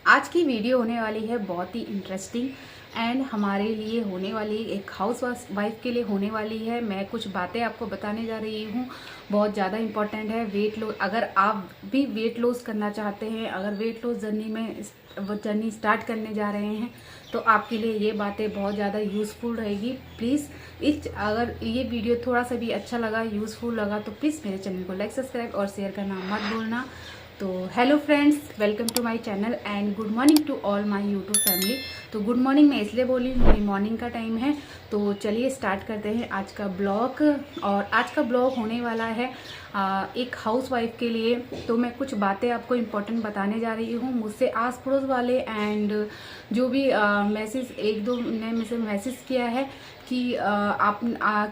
आज की वीडियो होने वाली है बहुत ही इंटरेस्टिंग एंड हमारे लिए होने वाली, एक हाउस वाइफ के लिए होने वाली है। मैं कुछ बातें आपको बताने जा रही हूँ, बहुत ज़्यादा इम्पॉर्टेंट है। वेट लॉस, अगर आप भी वेट लॉस करना चाहते हैं, अगर वेट लॉस जर्नी स्टार्ट करने जा रहे हैं, तो आपके लिए ये बातें बहुत ज़्यादा यूज़फुल रहेगी। प्लीज़ अगर ये वीडियो थोड़ा सा भी अच्छा लगा, यूज़फुल लगा, तो प्लीज़ मेरे चैनल को लाइक, सब्सक्राइब और शेयर करना मत भूलना। तो hello friends, welcome to my channel and good morning to all my YouTube family. तो गुड मॉर्निंग मैं इसलिए बोली, मेरी मॉर्निंग का टाइम है। तो चलिए स्टार्ट करते हैं आज का ब्लॉग। और आज का ब्लॉग होने वाला है एक हाउस वाइफ के लिए। तो मैं कुछ बातें आपको इम्पोर्टेंट बताने जा रही हूँ। मुझसे आस पड़ोस वाले एंड जो भी मैसेज, एक दो ने मुझसे मैसेज किया है कि आप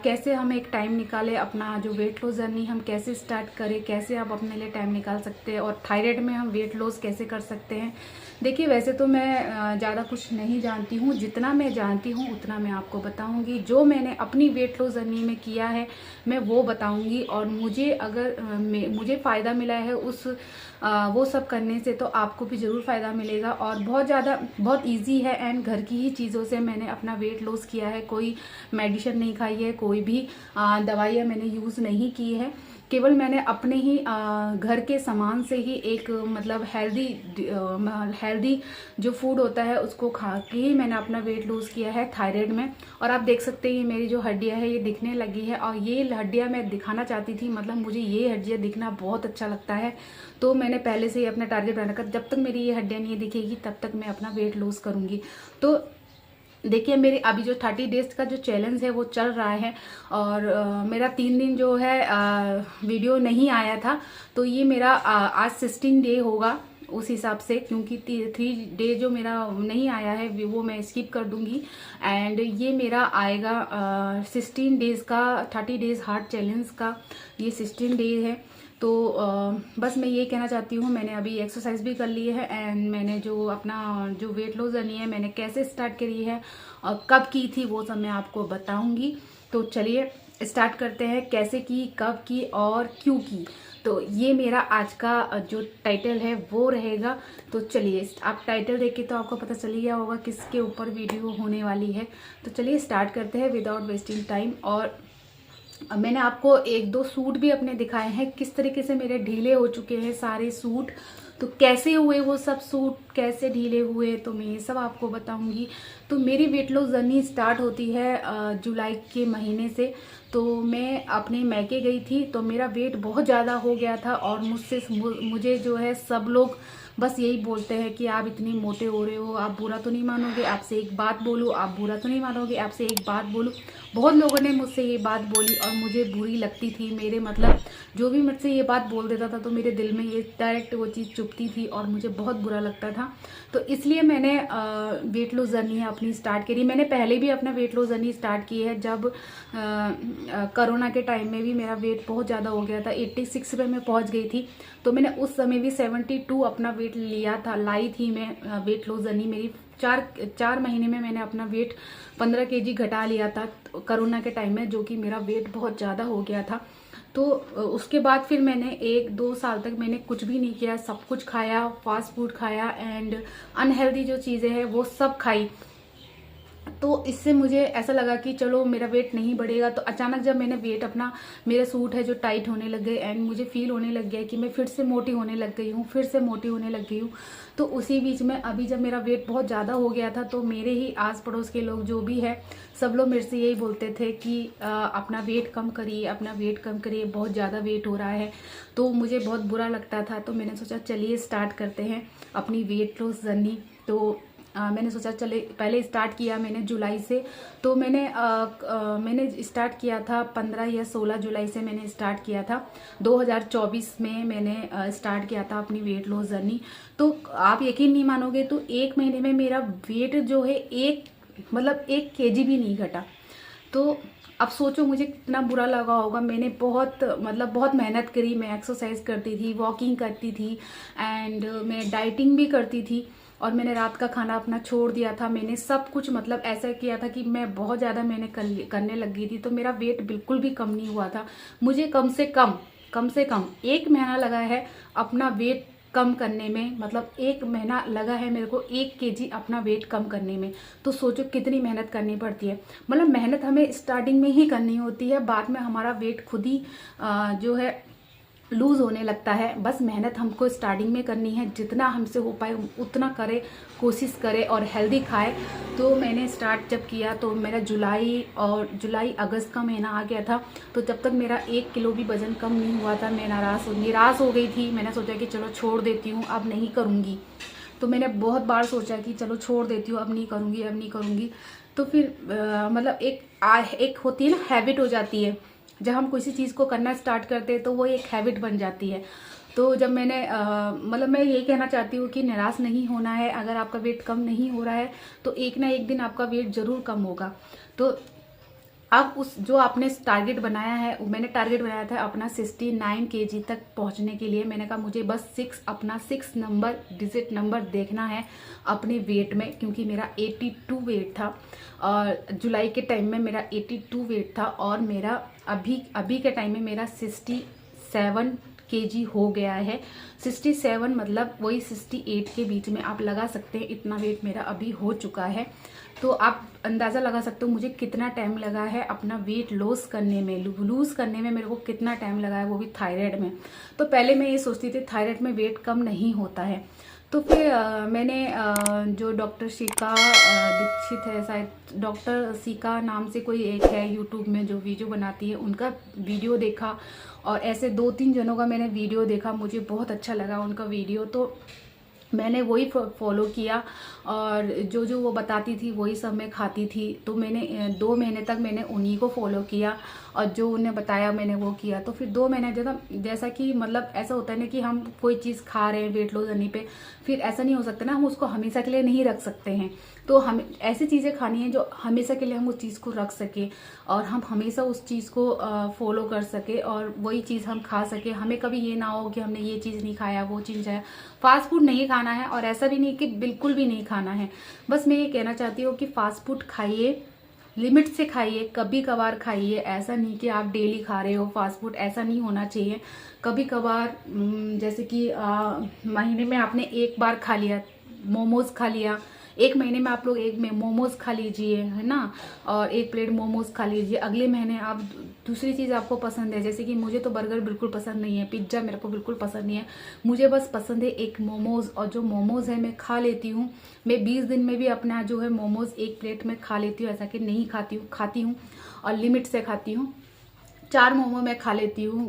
कैसे हम एक टाइम निकालें, अपना जो वेट लॉस जर्नी हम कैसे स्टार्ट करें, कैसे आप अपने लिए टाइम निकाल सकते हैं, और थायराइड में हम वेट लॉस कैसे कर सकते हैं। देखिए, वैसे तो मैं ज़्यादा कुछ नहीं जानती हूँ, जितना मैं जानती हूँ उतना मैं आपको बताऊँगी। जो मैंने अपनी वेट लॉस जर्नी में किया है मैं वो बताऊँगी, और मुझे अगर मुझे फ़ायदा मिला है वो सब करने से, तो आपको भी ज़रूर फ़ायदा मिलेगा। और बहुत ईजी है एंड घर की ही चीज़ों से मैंने अपना वेट लॉस किया है। कोई मेडिसिन नहीं खाई है, कोई भी दवाइयाँ मैंने यूज़ नहीं की है। केवल मैंने अपने ही घर के सामान से ही एक मतलब हेल्दी जो फूड होता है उसको खा के ही मैंने अपना वेट लूज़ किया है थायराइड में। और आप देख सकते हैं मेरी जो हड्डियां है ये दिखने लगी है, और ये हड्डियां मैं दिखाना चाहती थी, मतलब मुझे ये हड्डियां दिखना बहुत अच्छा लगता है। तो मैंने पहले से ही अपना टारगेट बना रखा, जब तक मेरी ये हड्डियां नहीं दिखेगी तब तक मैं अपना वेट लूज़ करूँगी। तो देखिए, मेरे अभी जो 30 डेज का जो चैलेंज है वो चल रहा है, और मेरा 3 दिन जो है वीडियो नहीं आया था। तो ये मेरा आज 16 डे होगा उस हिसाब से, क्योंकि 3 डे जो मेरा नहीं आया है वो मैं स्किप कर दूंगी। एंड ये मेरा आएगा 16 डेज का, 30 डेज हार्ड चैलेंज का ये 16 डे है। तो बस मैं ये कहना चाहती हूँ, मैंने अभी एक्सरसाइज भी कर ली है एंड मैंने जो अपना जो वेट लॉस जर्नी है मैंने कैसे स्टार्ट करी है और कब की थी वो सब मैं आपको बताऊंगी। तो चलिए स्टार्ट करते हैं, कैसे की, कब की और क्यों की। तो ये मेरा आज का जो टाइटल है वो रहेगा। तो चलिए, आप टाइटल देख के तो आपको पता चल गया होगा किसके ऊपर वीडियो होने वाली है। तो चलिए स्टार्ट करते हैं विदाउट वेस्टिंग टाइम। और मैंने आपको एक दो सूट भी अपने दिखाए हैं, किस तरीके से मेरे ढीले हो चुके हैं सारे सूट। तो कैसे हुए वो सब सूट, कैसे ढीले हुए, तो मैं ये सब आपको बताऊंगी। तो मेरी वेट लॉस जर्नी स्टार्ट होती है जुलाई के महीने से। तो मैं अपने मैके गई थी, तो मेरा वेट बहुत ज़्यादा हो गया था, और मुझे जो है सब लोग बस यही बोलते हैं कि आप इतनी मोटे हो रहे हो, आप बुरा तो नहीं मानोगे, आपसे एक बात बोलूँ, आप बुरा तो नहीं मानोगे, आपसे एक बात बोलूँ। बहुत लोगों ने मुझसे ये बात बोली और मुझे बुरी लगती थी। मेरे मतलब जो भी मुझसे ये बात बोल देता था तो मेरे दिल में ये डायरेक्ट वो चीज़ चुभती थी और मुझे बहुत बुरा लगता था। तो इसलिए मैंने वेट लॉस जर्नी है अपनी स्टार्ट करी। मैंने पहले भी अपना वेट लॉस जर्नी स्टार्ट की है, जब कोरोना के टाइम में भी मेरा वेट बहुत ज़्यादा हो गया था, 86 पे मैं पहुंच गई थी। तो मैंने उस समय भी 72 अपना वेट लिया था, लाई थी मैं। वेट लॉस जर्नी मेरी 4 महीने में मैंने अपना वेट 15 केजी घटा लिया था कोरोना के टाइम में, जो कि मेरा वेट बहुत ज़्यादा हो गया था। तो उसके बाद फिर मैंने 1-2 साल तक मैंने कुछ भी नहीं किया, सब कुछ खाया, फास्ट फूड खाया एंड अनहेल्दी जो चीज़ें हैं वो सब खाई। तो इससे मुझे ऐसा लगा कि चलो मेरा वेट नहीं बढ़ेगा। तो अचानक जब मैंने वेट अपना, मेरे सूट है जो टाइट होने लग गए एंड मुझे फील होने लग गया कि मैं फिर से मोटी होने लग गई हूँ, फिर से मोटी होने लग गई हूँ। तो उसी बीच में अभी जब मेरा वेट बहुत ज़्यादा हो गया था, तो मेरे ही आस पड़ोस के लोग जो भी है सब लोग मेरे से यही बोलते थे कि अपना वेट कम करिए, अपना वेट कम करिए, बहुत ज़्यादा वेट हो रहा है। तो मुझे बहुत बुरा लगता था। तो मैंने सोचा चलिए स्टार्ट करते हैं अपनी वेट लॉस जर्नी। तो मैंने सोचा चले, पहले स्टार्ट किया मैंने जुलाई से। तो मैंने स्टार्ट किया था 15 या 16 जुलाई से मैंने स्टार्ट किया था। 2024 में मैंने स्टार्ट किया था अपनी वेट लॉस जर्नी। तो आप यकीन नहीं मानोगे, तो 1 महीने में मेरा वेट जो है 1 केजी भी नहीं घटा। तो अब सोचो मुझे कितना बुरा लगा होगा। मैंने बहुत मेहनत करी, मैं एक्सरसाइज करती थी, वॉकिंग करती थी एंड मैं डाइटिंग भी करती थी, और मैंने रात का खाना अपना छोड़ दिया था। मैंने सब कुछ मतलब ऐसा किया था कि मैं बहुत ज़्यादा मैंने करने लग गई थी। तो मेरा वेट बिल्कुल भी कम नहीं हुआ था। मुझे कम से कम 1 महीना लगा है अपना वेट कम करने में, मतलब 1 महीना लगा है मेरे को 1 केजी अपना वेट कम करने में। तो सोचो कितनी मेहनत करनी पड़ती है। मतलब मेहनत हमें स्टार्टिंग में ही करनी होती है, बाद में हमारा वेट खुद ही जो है लूज़ होने लगता है। बस मेहनत हमको स्टार्टिंग में करनी है, जितना हमसे हो पाए उतना करे, कोशिश करे और हेल्दी खाए। तो मैंने स्टार्ट जब किया तो मेरा जुलाई अगस्त का महीना आ गया था। तो जब तक मेरा 1 किलो भी वज़न कम नहीं हुआ था, मैं निराश हो गई थी। मैंने सोचा कि चलो छोड़ देती हूँ, अब नहीं करूँगी। तो मैंने बहुत बार सोचा कि चलो छोड़ देती हूँ, अब नहीं करूँगी। तो फिर मतलब एक होती है ना, हैबिट हो जाती है। जब हम किसी चीज़ को करना स्टार्ट करते हैं तो वो एक हैबिट बन जाती है। तो जब मैंने मतलब मैं यही कहना चाहती हूँ कि निराश नहीं होना है। अगर आपका वेट कम नहीं हो रहा है तो एक ना एक दिन आपका वेट ज़रूर कम होगा। तो अब उस जो आपने टारगेट बनाया है, मैंने टारगेट बनाया था अपना 69 केजी तक पहुंचने के लिए। मैंने कहा मुझे बस 6 नंबर डिजिट नंबर देखना है अपने वेट में, क्योंकि मेरा 82 वेट था और जुलाई के टाइम में मेरा 82 वेट था और मेरा अभी के टाइम में मेरा 67 केजी हो गया है। 67 मतलब वही 68 के बीच में आप लगा सकते हैं, इतना वेट मेरा अभी हो चुका है। तो आप अंदाज़ा लगा सकते हो मुझे कितना टाइम लगा है अपना वेट लूज़ करने में मेरे को कितना टाइम लगा है, वो भी थायराइड में। तो पहले मैं ये सोचती थी थायराइड में वेट कम नहीं होता है। तो फिर मैंने जो डॉक्टर शिका दीक्षित है, शायद डॉक्टर शिका नाम से कोई एक है यूट्यूब में जो वीडियो बनाती है, उनका वीडियो देखा और ऐसे 2-3 जनों का मैंने वीडियो देखा। मुझे बहुत अच्छा लगा उनका वीडियो, तो मैंने वही फॉलो किया और जो वो बताती थी वही सब मैं खाती थी। तो मैंने 2 महीने तक मैंने उन्हीं को फॉलो किया और जो उन्हें बताया मैंने वो किया। तो फिर 2 महीने जैसा कि मतलब ऐसा होता है ना कि हम कोई चीज़ खा रहे हैं वेट लॉस करने पे, फिर ऐसा नहीं हो सकता ना, हम उसको हमेशा के लिए नहीं रख सकते हैं। तो हम ऐसी चीज़ें खानी है जो हमेशा के लिए हम उस चीज़ को रख सके और हम हमेशा उस चीज़ को फॉलो कर सके और वही चीज़ हम खा सके। हमें कभी ये ना हो कि हमने ये चीज़ नहीं खाया, वो चीज़ है। फास्ट फूड नहीं खाना है और ऐसा भी नहीं कि बिल्कुल भी नहीं खाना है। बस मैं ये कहना चाहती हूँ कि फास्ट फूड खाइए, लिमिट से खाइए, कभी कभार खाइए। ऐसा नहीं कि आप डेली खा रहे हो फास्ट फूड, ऐसा नहीं होना चाहिए। कभी कभार जैसे कि महीने में आपने एक बार खा लिया, मोमोज खा लिया, 1 महीने में आप लोग मोमोज खा लीजिए, है ना, और 1 प्लेट मोमोज खा लीजिए। अगले महीने आप दूसरी चीज़ आपको पसंद है, जैसे कि मुझे तो बर्गर बिल्कुल पसंद नहीं है, पिज्ज़ा मेरे को बिल्कुल पसंद नहीं है। मुझे बस पसंद है एक मोमोज, और जो मोमोज है मैं खा लेती हूँ। मैं 20 दिन में भी अपना जो है मोमोज 1 प्लेट में खा लेती हूँ, ऐसा कि नहीं खाती हूँ और लिमिट से खाती हूँ। 4 मोमो मैं खा लेती हूँ,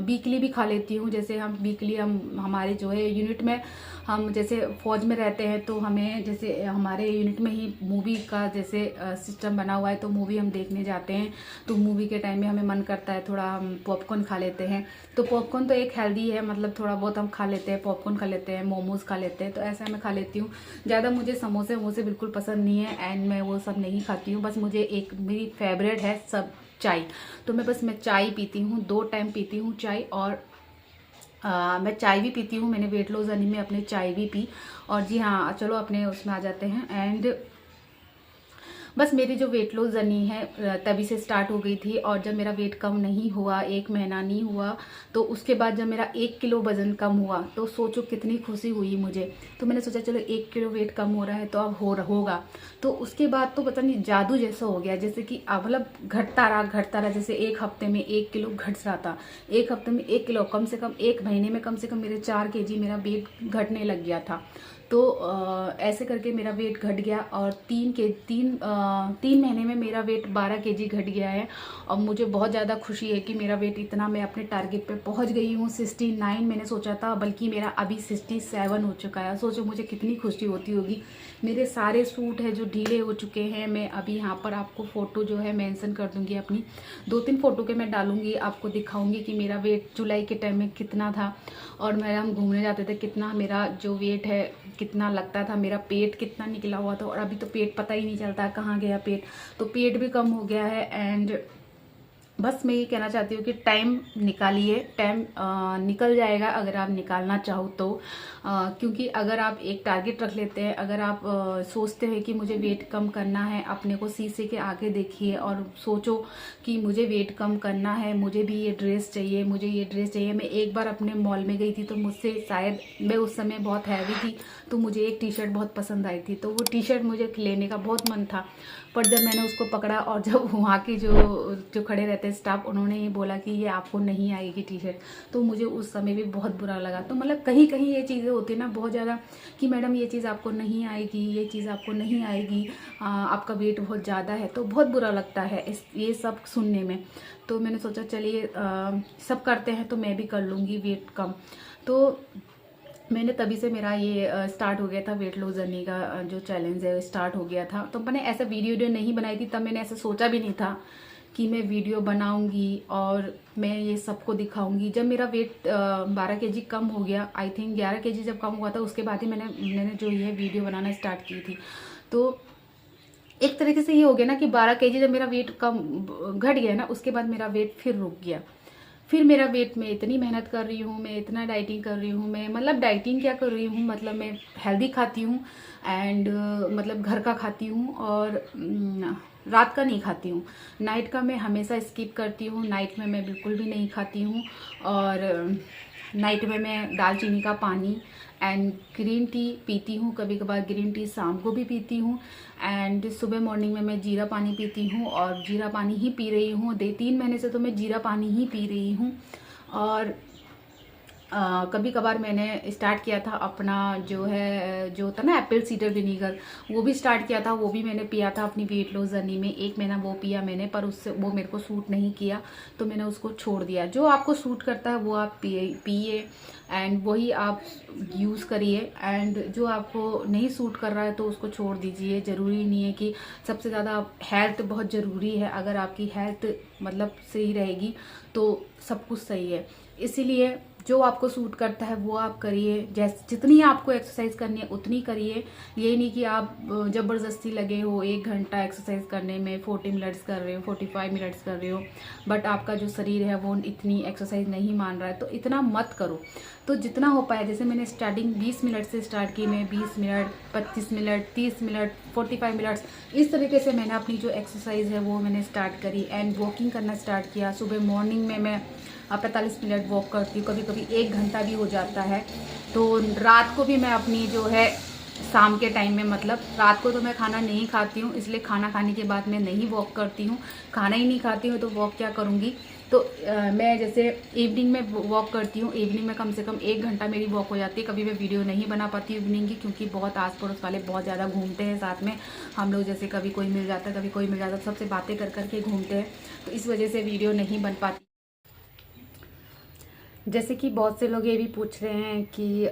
वीकली भी खा लेती हूँ। जैसे हम वीकली हमारे जो है यूनिट में, हम जैसे फौज में रहते हैं तो हमें जैसे हमारे यूनिट में ही मूवी का जैसे सिस्टम बना हुआ है, तो मूवी हम देखने जाते हैं। तो मूवी के टाइम में हमें मन करता है थोड़ा हम पॉपकॉर्न खा लेते हैं। तो पॉपकॉर्न तो एक हेल्दी है, मतलब थोड़ा बहुत हम खा लेते हैं, पॉपकॉर्न खा लेते हैं, मोमोज खा लेते हैं। तो ऐसा मैं खा लेती हूँ। ज़्यादा मुझे समोसे बिल्कुल पसंद नहीं है एंड मैं वो सब नहीं खाती हूँ। बस मुझे एक मेरी फेवरेट है सब चाय। तो मैं चाय पीती हूँ, 2 टाइम पीती हूँ चाय। और मैं चाय भी पीती हूँ। मैंने वेट लॉस जर्नी में अपने चाय भी पी। और जी हाँ, चलो अपने उसमें आ जाते हैं। एंड बस मेरी जो वेट लॉस जर्नी है तभी से स्टार्ट हो गई थी। और जब मेरा वेट कम नहीं हुआ, 1 महीना नहीं हुआ, तो उसके बाद जब मेरा 1 किलो वजन कम हुआ तो सोचो कितनी खुशी हुई मुझे। तो मैंने सोचा चलो 1 किलो वेट कम हो रहा है तो अब होगा। तो उसके बाद तो पता नहीं जादू जैसा हो गया, जैसे कि मतलब घटता रहा। जैसे 1 हफ्ते में 1 किलो घट रहा था, 1 हफ्ते में 1 किलो, कम से कम 1 महीने में कम से कम मेरे 4 केजी मेरा वेट घटने लग गया था। तो ऐसे करके मेरा वेट घट गया और 3 महीने में मेरा वेट 12 केजी घट गया है। और मुझे बहुत ज़्यादा खुशी है कि मेरा वेट इतना, मैं अपने टारगेट पे पहुंच गई हूँ। 69 मैंने सोचा था, बल्कि मेरा अभी 67 हो चुका है। सोचो मुझे कितनी खुशी होती होगी। मेरे सारे सूट है जो ढीले हो चुके हैं, मैं अभी यहाँ पर आपको फ़ोटो जो है मेंशन कर दूँगी अपनी, 2-3 फ़ोटो के मैं डालूँगी, आपको दिखाऊँगी कि मेरा वेट जुलाई के टाइम में कितना था। और हम घूमने जाते थे कितना मेरा जो वेट है कितना लगता था, मेरा पेट कितना निकला हुआ था। और अभी तो पेट पता ही नहीं चलता कहाँ गया पेट। तो पेट भी कम हो गया है एंड बस मैं ये कहना चाहती हूँ कि टाइम निकालिए, टाइम निकल जाएगा अगर आप निकालना चाहो तो। क्योंकि अगर आप एक टारगेट रख लेते हैं, अगर आप सोचते हैं कि मुझे वेट कम करना है, अपने को शीशे के आगे देखिए और सोचो कि मुझे वेट कम करना है, मुझे भी ये ड्रेस चाहिए, मुझे ये ड्रेस चाहिए। मैं एक बार अपने मॉल में गई थी तो मुझसे शायद, मैं उस समय बहुत हैवी थी तो मुझे एक टी शर्ट बहुत पसंद आई थी, तो वो टी शर्ट मुझे लेने का बहुत मन था। पर जब मैंने उसको पकड़ा और जब वहाँ के जो खड़े रहते हैं स्टाफ, उन्होंने ये बोला कि ये आपको नहीं आएगी टी शर्ट, तो मुझे उस समय भी बहुत बुरा लगा। तो मतलब कहीं कहीं ये चीज़ें होती है ना बहुत ज़्यादा कि मैडम ये चीज़ आपको नहीं आएगी, ये चीज़ आपको नहीं आएगी, आपका वेट बहुत ज़्यादा है, तो बहुत बुरा लगता है ये सब सुनने में। तो मैंने सोचा चलिए सब करते हैं तो मैं भी कर लूँगी वेट कम। तो मैंने तभी से मेरा ये स्टार्ट हो गया था, वेट लॉस जर्नी का जो चैलेंज है स्टार्ट हो गया था। तो मैंने ऐसा वीडियो नहीं बनाई थी, तब मैंने ऐसा सोचा भी नहीं था कि मैं वीडियो बनाऊंगी और मैं ये सबको दिखाऊंगी। जब मेरा वेट 12 kg कम हो गया, आई थिंक 11 kg जब कम हुआ था, उसके बाद ही मैंने जो ये वीडियो बनाना स्टार्ट की थी। तो एक तरीके से ये हो गया ना कि 12 kg जब मेरा वेट कम घट गया ना, उसके बाद मेरा वेट फिर रुक गया। फिर मेरा वेट, मैं इतनी मेहनत कर रही हूँ, मैं इतना डाइटिंग कर रही हूँ, मैं मतलब डाइटिंग क्या कर रही हूँ, मतलब मैं हेल्दी खाती हूँ एंड मतलब घर का खाती हूँ और रात का नहीं खाती हूँ। नाइट का मैं हमेशा स्किप करती हूँ, नाइट में मैं बिल्कुल भी नहीं खाती हूँ। और नाइट में मैं दालचीनी का पानी एंड ग्रीन टी पीती हूँ, कभी कभार ग्रीन टी शाम को भी पीती हूँ। एंड सुबह मॉर्निंग में मैं जीरा पानी पीती हूँ और जीरा पानी ही पी रही हूँ। 3 महीने से तो मैं जीरा पानी ही पी रही हूँ। और कभी कभार मैंने स्टार्ट किया था अपना जो होता ना एप्पल सीडर विनीगर, वो भी स्टार्ट किया था, वो भी मैंने पिया था अपनी वेट लॉस जर्नी में। 1 महीना वो पिया मैंने, पर उससे वो मेरे को सूट नहीं किया तो मैंने उसको छोड़ दिया। जो आपको सूट करता है वो आप पिए एंड वही आप यूज़ करिए, एंड जो आपको नहीं सूट कर रहा है तो उसको छोड़ दीजिए। ज़रूरी नहीं है कि सबसे ज़्यादा हेल्थ बहुत ज़रूरी है, अगर आपकी हेल्थ मतलब सही रहेगी तो सब कुछ सही है। इसीलिए जो आपको सूट करता है वो आप करिए, जैसे जितनी आपको एक्सरसाइज करनी है उतनी करिए। ये नहीं कि आप ज़बरदस्ती लगे हो 1 घंटा एक्सरसाइज करने में, 40 मिनट्स कर रहे हो, 45 मिनट्स कर रहे हो, बट आपका जो शरीर है वो इतनी एक्सरसाइज नहीं मान रहा है, तो इतना मत करो। तो जितना हो पाए, जैसे मैंने स्टार्टिंग 20 मिनट से स्टार्ट की, मैं 20 मिनट, 25 मिनट, 30 मिनट, 45 मिनट्स, इस तरीके से मैंने अपनी जो एक्सरसाइज है वो मैंने स्टार्ट करी। एंड वॉकिंग करना स्टार्ट किया। सुबह मॉर्निंग में मैं 45 मिनट वॉक करती हूँ, कभी कभी 1 घंटा भी हो जाता है। तो रात को भी मैं अपनी जो है शाम के टाइम में, मतलब रात को तो मैं खाना नहीं खाती हूँ, इसलिए खाना खाने के बाद मैं नहीं वॉक करती हूँ। खाना ही नहीं खाती हूँ तो वॉक क्या करूँगी। तो मैं जैसे इवनिंग में वॉक करती हूँ, इवनिंग में कम से कम 1 घंटा मेरी वॉक हो जाती है। कभी मैं वीडियो नहीं बना पाती इवनिंग की, क्योंकि बहुत आस पड़ोस वाले बहुत ज़्यादा घूमते हैं साथ में। हम लोग जैसे कभी कोई मिल जाता है, कभी कोई मिल जाता है, सबसे बातें कर करके घूमते हैं, तो इस वजह से वीडियो नहीं बन पाती। जैसे कि बहुत से लोग ये भी पूछ रहे हैं कि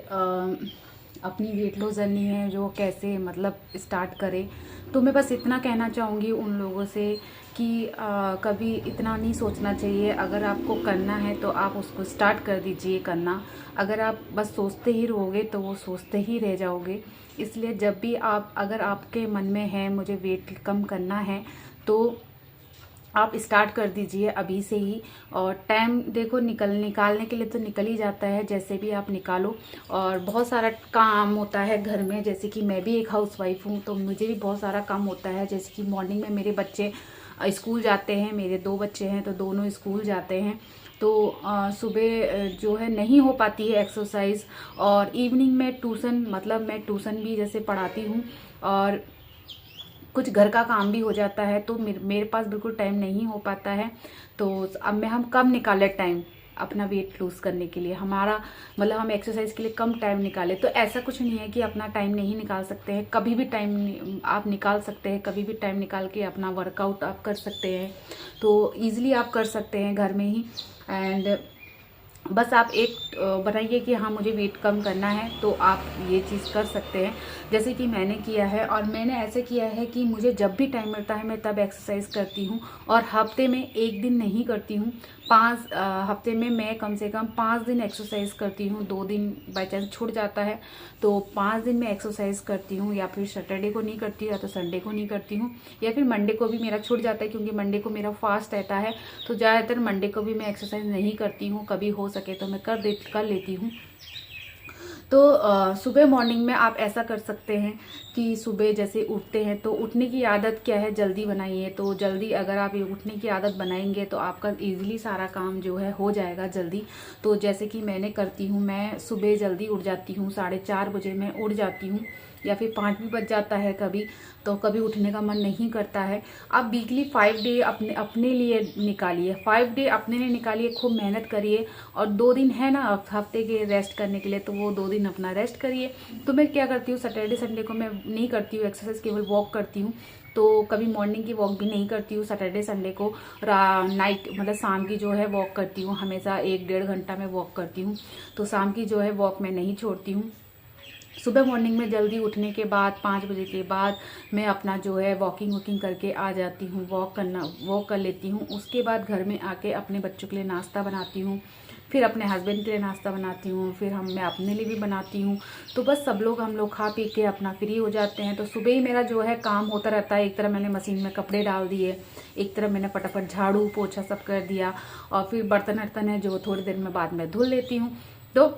अपनी वेट लॉस जर्नी है जो कैसे मतलब स्टार्ट करें। तो मैं बस इतना कहना चाहूँगी उन लोगों से कि कभी इतना नहीं सोचना चाहिए। अगर आपको करना है तो आप उसको स्टार्ट कर दीजिए करना। अगर आप बस सोचते ही रहोगे तो वो सोचते ही रह जाओगे। इसलिए जब भी अगर आपके मन में है मुझे वेट कम करना है तो आप स्टार्ट कर दीजिए अभी से ही। और टाइम देखो निकालने के लिए तो निकल ही जाता है, जैसे भी आप निकालो। और बहुत सारा काम होता है घर में, जैसे कि मैं भी एक हाउसवाइफ हूँ तो मुझे भी बहुत सारा काम होता है। जैसे कि मॉर्निंग में मेरे बच्चे स्कूल जाते हैं, मेरे 2 बच्चे हैं तो दोनों स्कूल जाते हैं, तो सुबह जो है नहीं हो पाती है एक्सरसाइज। और इवनिंग में ट्यूशन, मतलब मैं ट्यूशन भी जैसे पढ़ाती हूँ और कुछ घर का काम भी हो जाता है, तो मेरे पास बिल्कुल टाइम नहीं हो पाता है। तो अब हम कब निकाले टाइम अपना वेट लूज़ करने के लिए, हमारा मतलब हम एक्सरसाइज के लिए कम टाइम निकाले। तो ऐसा कुछ नहीं है कि अपना टाइम नहीं निकाल सकते हैं, कभी भी टाइम आप निकाल सकते हैं, कभी भी टाइम निकाल के अपना वर्कआउट आप कर सकते हैं। तो ईज़िली आप कर सकते हैं घर में ही। एंड बस आप एक बनाइए कि हाँ मुझे वेट कम करना है, तो आप ये चीज़ कर सकते हैं जैसे कि मैंने किया है। और मैंने ऐसे किया है कि मुझे जब भी टाइम मिलता है मैं तब एक्सरसाइज करती हूँ, और हफ्ते में 1 दिन नहीं करती हूँ, हफ्ते में मैं कम से कम 5 दिन एक्सरसाइज करती हूँ। 2 दिन बाई चांस छूट जाता है तो 5 दिन मैं एक्सरसाइज करती हूँ, या फिर सैटरडे को नहीं करती हूँ, या तो संडे को नहीं करती हूँ, या फिर मंडे को भी मेरा छूट जाता है क्योंकि मंडे को मेरा फास्ट रहता है। तो ज़्यादातर मंडे को भी मैं एक्सरसाइज नहीं करती हूँ, कभी हो सके तो मैं कर लेती हूँ। तो सुबह मॉर्निंग में आप ऐसा कर सकते हैं कि सुबह जैसे उठते हैं तो उठने की आदत क्या है, जल्दी बनाइए। तो जल्दी अगर आप ये उठने की आदत बनाएंगे तो आपका इजीली सारा काम जो है हो जाएगा जल्दी। तो जैसे कि मैंने करती हूँ, मैं सुबह जल्दी उठ जाती हूँ, 4:30 बजे मैं उठ जाती हूँ, या फिर 5 भी बज जाता है कभी, तो कभी उठने का मन नहीं करता है। आप वीकली 5 डे अपने लिए निकालिए, 5 डे अपने लिए निकालिए, खूब मेहनत करिए। और 2 दिन है ना हफ्ते के रेस्ट करने के लिए, तो वो 2 दिन अपना रेस्ट करिए। तो मैं क्या करती हूँ, सैटरडे संडे को मैं नहीं करती हूँ एक्सरसाइज, केवल वॉक करती हूँ। तो कभी मॉर्निंग की वॉक भी नहीं करती हूँ, सैटरडे संडे को नाइट मतलब शाम की जो है वॉक करती हूँ। हमेशा 1-1.5 घंटा में वॉक करती हूँ, तो शाम की जो है वॉक मैं नहीं छोड़ती हूँ। सुबह मॉर्निंग में जल्दी उठने के बाद 5 बजे के बाद मैं अपना जो है वॉकिंग करके आ जाती हूँ, वॉक कर लेती हूँ। उसके बाद घर में आके अपने बच्चों के लिए नाश्ता बनाती हूँ, फिर अपने हस्बैंड के लिए नाश्ता बनाती हूँ, फिर मैं अपने लिए भी बनाती हूँ। तो बस हम लोग खा पी के अपना फ्री हो जाते हैं। तो सुबह ही मेरा जो है काम होता रहता है। एक तरफ मैंने मशीन में कपड़े डाल दिए, एक तरफ मैंने फटाफट झाड़ू पोछा सब कर दिया, और फिर बर्तन वर्तन है जो थोड़ी देर में बाद में धुल लेती हूँ। तो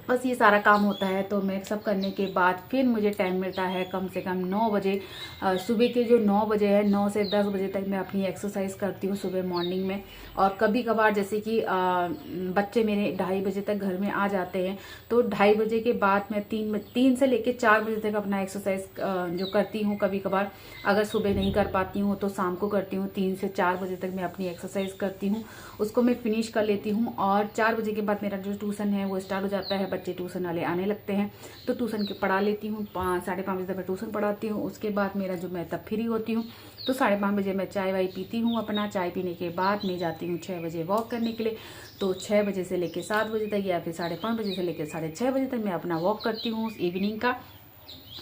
बस ये सारा काम होता है। तो मैं सब करने के बाद फिर मुझे टाइम मिलता है कम से कम 9 बजे, सुबह के जो 9 बजे है, 9 से 10 बजे तक मैं अपनी एक्सरसाइज करती हूँ सुबह मॉर्निंग में। और कभी कभार जैसे कि बच्चे मेरे 2:30 बजे तक घर में आ जाते हैं, तो 2:30 बजे के बाद मैं 3 से लेकर 4 बजे तक अपना एक्सरसाइज जो करती हूँ। कभी कभार अगर सुबह नहीं कर पाती हूँ तो शाम को करती हूँ। 3 से 4 बजे तक मैं अपनी एक्सरसाइज करती हूँ, उसको मैं फिनिश कर लेती हूँ। और 4 बजे के बाद मेरा जो ट्यूशन है वो स्टार्ट हो जाता है, बच्चे ट्यूशन वाले आने लगते हैं, तो ट्यूशन के पढ़ा लेती हूँ। 5-5:30 बजे तक मैं ट्यूशन पढ़ाती हूँ। उसके बाद मेरा जो मैं तब फ्री होती हूँ, तो 5:30 बजे मैं चाय वाय पीती हूँ। अपना चाय पीने के बाद मैं जाती हूँ 6 बजे वॉक करने के लिए। तो 6 बजे से लेकर 7 बजे तक, या फिर 5:30 बजे से लेकर 6:30 बजे तक मैं अपना वॉक करती हूँ इवनिंग का।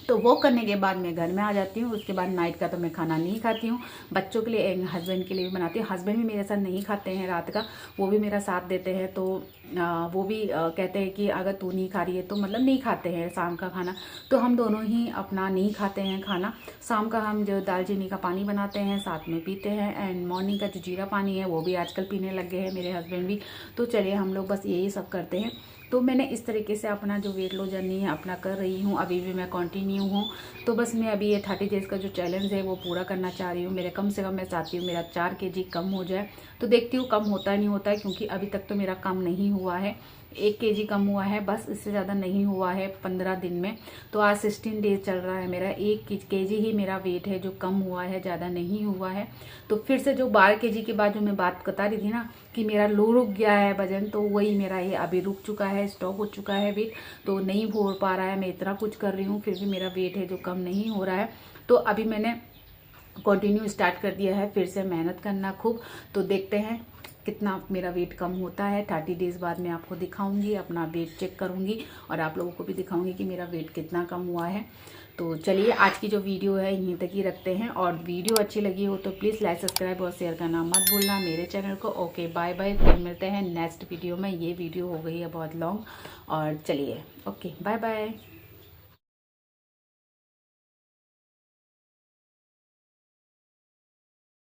तो वॉक करने के बाद मैं घर में आ जाती हूँ। उसके बाद नाइट का तो मैं खाना नहीं खाती हूँ, बच्चों के लिए, हस्बैंड के लिए भी बनाती हूँ। हस्बैंड भी मेरे साथ नहीं खाते हैं रात का, वो भी मेरा साथ देते हैं। तो वो भी कहते हैं कि अगर तू नहीं खा रही है तो मतलब नहीं खाते हैं शाम का खाना, तो हम दोनों ही अपना नहीं खाते हैं खाना। शाम का हम जो दालचीनी का पानी बनाते हैं साथ में पीते हैं, एंड मॉर्निंग का जो जीरा पानी है वो भी आजकल पीने लग गए हैं मेरे हस्बैंड भी। तो चलिए हम लोग बस यही सब करते हैं। तो मैंने इस तरीके से अपना जो वेट लॉस जर्नी है अपना कर रही हूँ, अभी भी मैं कंटिन्यू हूँ। तो बस मैं अभी ये 30 डेज़ का जो चैलेंज है वो पूरा करना चाह रही हूँ। मेरे कम से कम मैं चाहती हूँ मेरा 4 kg कम हो जाए। तो देखती हूँ कम होता है नहीं होता है, क्योंकि अभी तक तो मेरा कम नहीं हुआ है। 1 kg कम हुआ है बस, इससे ज़्यादा नहीं हुआ है 15 दिन में। तो आज 16 डेज चल रहा है मेरा, 1 kg ही मेरा वेट है जो कम हुआ है, ज़्यादा नहीं हुआ है। तो फिर से जो 12 kg के बाद जो मैं बात बता रही थी ना कि मेरा लो रुक गया है वजन, तो वही मेरा ये अभी रुक चुका है, स्टॉप हो चुका है वेट। तो नहीं हो पा रहा है, मैं इतना कुछ कर रही हूँ फिर भी मेरा वेट है जो कम नहीं हो रहा है। तो अभी मैंने कंटिन्यू स्टार्ट कर दिया है फिर से मेहनत करना खूब। तो देखते हैं कितना मेरा वेट कम होता है। 30 डेज़ बाद मैं आपको दिखाऊंगी, अपना वेट चेक करूंगी और आप लोगों को भी दिखाऊंगी कि मेरा वेट कितना कम हुआ है। तो चलिए आज की जो वीडियो है यहीं तक ही रखते हैं, और वीडियो अच्छी लगी हो तो प्लीज़ लाइक सब्सक्राइब और शेयर करना मत भूलना मेरे चैनल को। ओके बाय बाय, फिर मिलते हैं नेक्स्ट वीडियो में। ये वीडियो हो गई है बहुत लॉन्ग, और चलिए ओके बाय बाय।